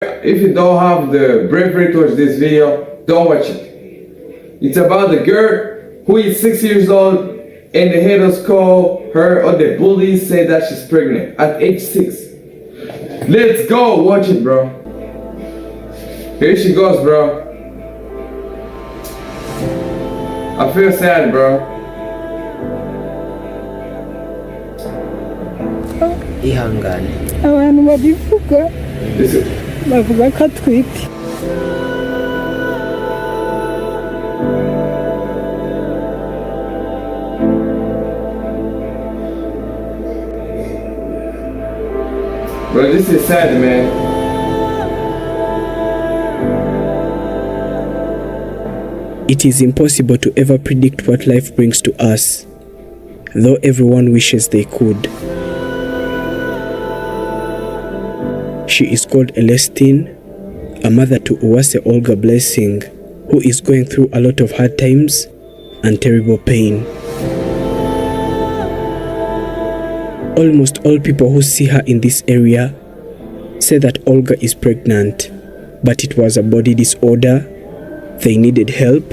If you don't have the bravery to watch this video, don't watch it. It's about the girl who is 6 years old and the haters call her, or the bullies say that she's pregnant at age 6. Let's go watch it, bro. Here she goes, bro. I feel sad, bro. ihangane abantu babivuga bavuga ko atwite. Bro, this is sad, man. It is impossible to ever predict what life brings to us, though everyone wishes they could. She is called Celestine, a mother to Uwase Olga Blessing, who is going through a lot of hard times and terrible pain. Almost all people who see her in this area say that Olga is pregnant, but it was a body disorder, they needed help,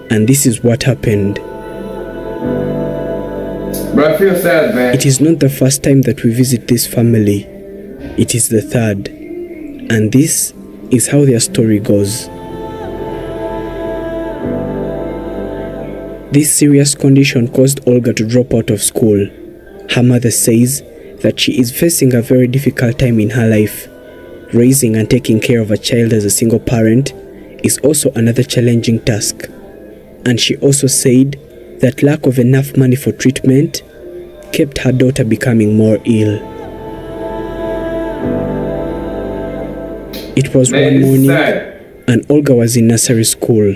and this is what happened. Bro, I feel sad, man. It is not the first time that we visit this family. It is the third, and this is how their story goes. This serious condition caused Olga to drop out of school. Her mother says that she is facing a very difficult time in her life. Raising and taking care of a child as a single parent is also another challenging task. And she also said that lack of enough money for treatment kept her daughter becoming more ill. It was one morning, and Olga was in nursery school.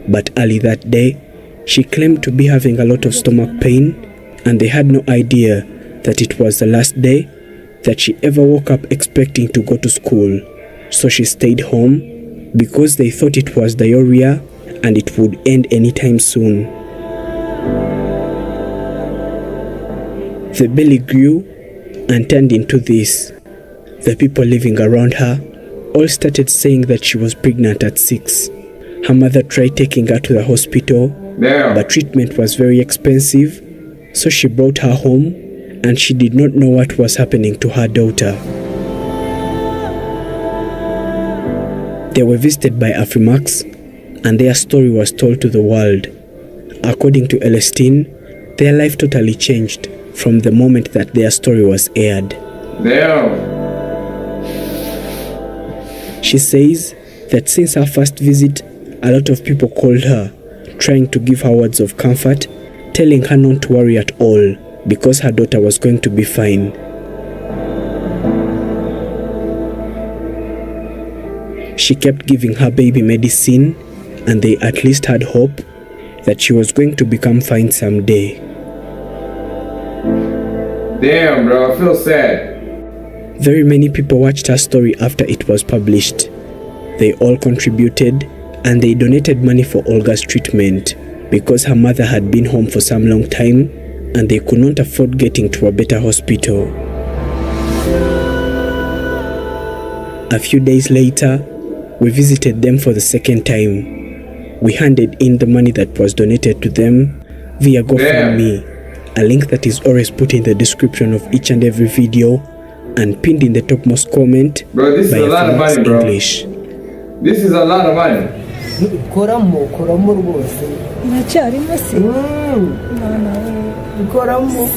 But early that day, she claimed to be having a lot of stomach pain, and they had no idea that it was the last day that she ever woke up expecting to go to school. So she stayed home because they thought it was diarrhea and it would end anytime soon. The belly grew and turned into this. The people living around her all started saying that she was pregnant at 6. Her mother tried taking her to the hospital, but treatment was very expensive, so she brought her home and she did not know what was happening to her daughter. They were visited by Afrimax and their story was told to the world. According to Celestine, their life totally changed from the moment that their story was aired. She says that since her first visit, a lot of people called her, trying to give her words of comfort, telling her not to worry at all because her daughter was going to be fine. She kept giving her baby medicine, and they at least had hope that she was going to become fine someday. Damn, bro, I feel sad. Very many people watched her story after it was published. They all contributed and they donated money for Olga's treatment because her mother had been home for some long time and they could not afford getting to a better hospital. A few days later, we visited them for the second time. We handed in the money that was donated to them via GoFundMe, a link that is always put in the description of each and every video and pinned in the topmost comment. Bro, this is a lot of money, bro. English. This is a lot of money. koramo rwose Iracyarimo se koramo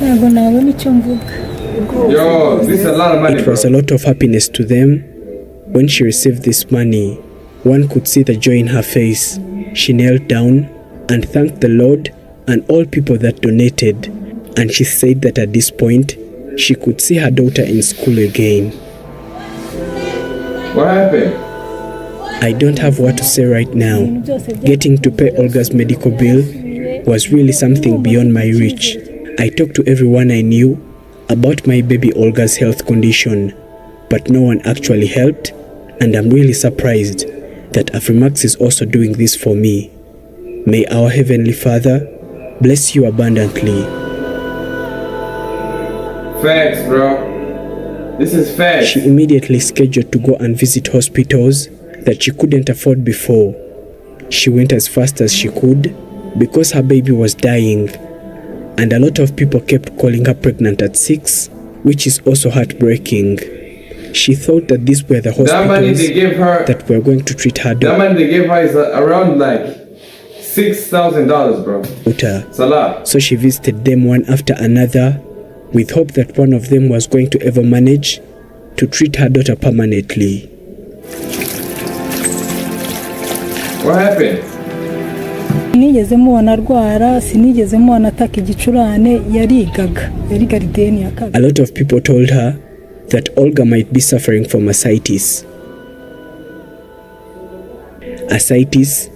ntabwo nabona icyo mvuga. Yo, this is a lot of money, It was a lot of happiness to them when she received this money. One could see the joy in her face. She knelt down and thanked the Lord and all people that donated, and she said that at this point she could see her daughter in school again. What happened? I don't have what to say right now. Getting to pay Olga's medical bill was really something beyond my reach. I talked to everyone I knew about my baby Olga's health condition, but no one actually helped, and I'm really surprised that Afrimax is also doing this for me. May our Heavenly Father bless you abundantly. Facts, bro. This is fast. She immediately scheduled to go and visit hospitals that she couldn't afford before. She went as fast as she could because her baby was dying, and a lot of people kept calling her pregnant at 6, which is also heartbreaking. She thought that these were the That money they hospitals gave her, that were going to treat her that money they gave her is around like $6,000, bro. daughter. It's a lot. So she visited them one after another with hope that one of them was going to ever manage to treat her daughter permanently. What happened? sinigeze mubona arwara, sinigeze mubona ataka igicurane, yarigaga garideni ya kabiri. A lot of people told her that Olga might be suffering from ascites. Ascites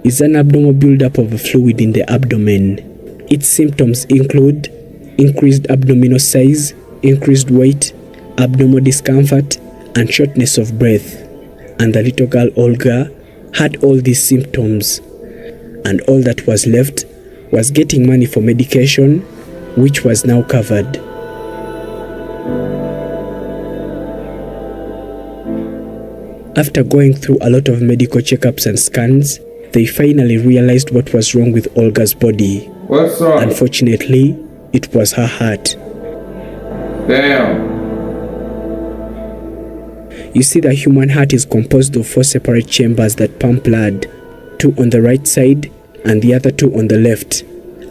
is an abnormal buildup of a fluid in the abdomen. Its symptoms include increased abdominal size, increased weight, abdominal discomfort, and shortness of breath. And the little girl Olga had all these symptoms, and all that was left was getting money for medication, which was now covered. After going through a lot of medical checkups and scans, they finally realized what was wrong with Olga's body. What's wrong? Unfortunately, it was her heart. Damn. You see, the human heart is composed of 4 separate chambers that pump blood, 2 on the right side and the other 2 on the left.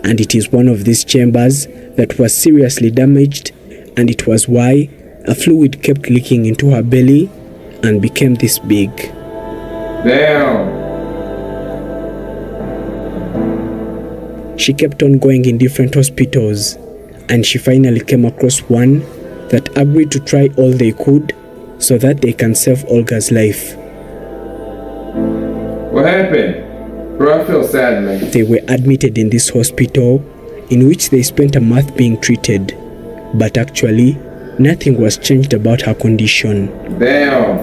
And it is one of these chambers that was seriously damaged, and it was why a fluid kept leaking into her belly and became this big. Damn. She kept on going in different hospitals, and she finally came across one that agreed to try all they could so that they can save Olga's life. What happened? Bro, I feel sad, man. They were admitted in this hospital, in which they spent a month being treated, but actually nothing was changed about her condition. Damn.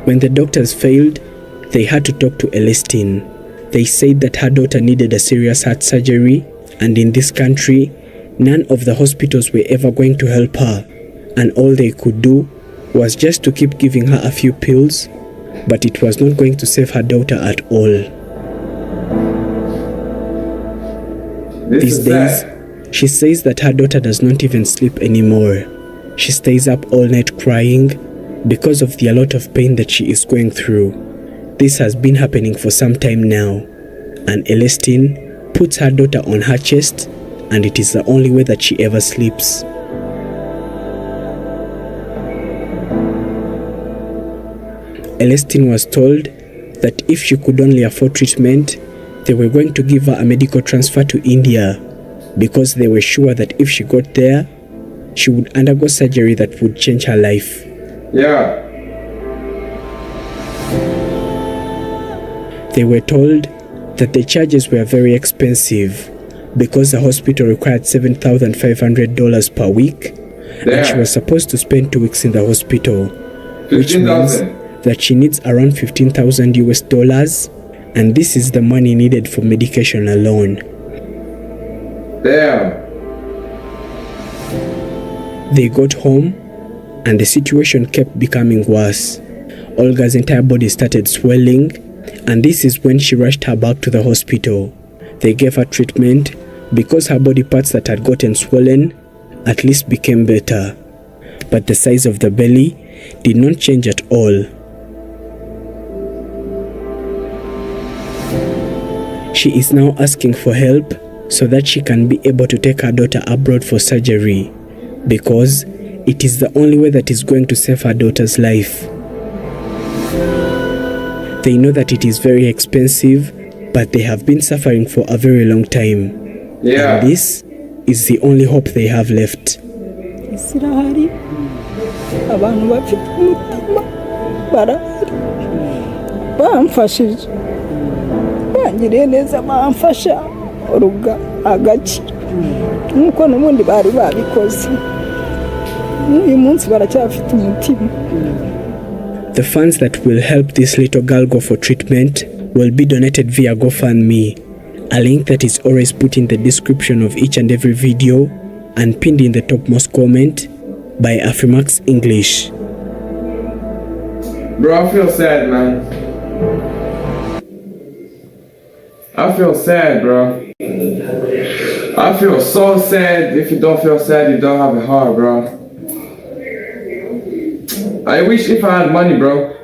When the doctors failed, they had to talk to Elestine. They said that her daughter needed a serious heart surgery, and in this country, none of the hospitals were ever going to help her, and all they could do was just to keep giving her a few pills, but it was not going to save her daughter at all. This These is days, sad. she says that her daughter does not even sleep anymore. She stays up all night crying because of the lot of pain that she is going through. This has been happening for some time now, and Elestine puts her daughter on her chest, and it is the only way that she ever sleeps. Elestine was told that if she could only afford treatment, they were going to give her a medical transfer to India, because they were sure that if she got there, she would undergo surgery that would change her life. Yeah. They were told that the charges were very expensive because the hospital required $7,500 per week, and she was supposed to spend 2 weeks in the hospital, which means 15,000. that she needs around $15,000, and this is the money needed for medication alone. Damn. They got home, and the situation kept becoming worse. Olga's entire body started swelling, and this is when she rushed her back to the hospital. They gave her treatment because her body parts that had gotten swollen at least became better. But the size of the belly did not change at all. She is now asking for help so that she can be able to take her daughter abroad for surgery, because it is the only way that is going to save her daughter's life. They know that it is very expensive, but they have been suffering for a very long time. Yeah. And this is the only hope they have left. isi irahari, abantu bafite umutima barahari, bamfashije, bangiriye neza, bamfasha Olga agakira nk'uko n'ubundi bari babikoze. Uyu munsi baracyafite umutima. The funds that will help this little girl go for treatment will be donated via GoFundMe, a link that is always put in the description of each and every video, and pinned in the topmost comment by Afimax English. Bro, I feel sad, man. I feel sad, bro. I feel so sad. If you don't feel sad, you don't have a heart, bro. I wish if I had money, bro,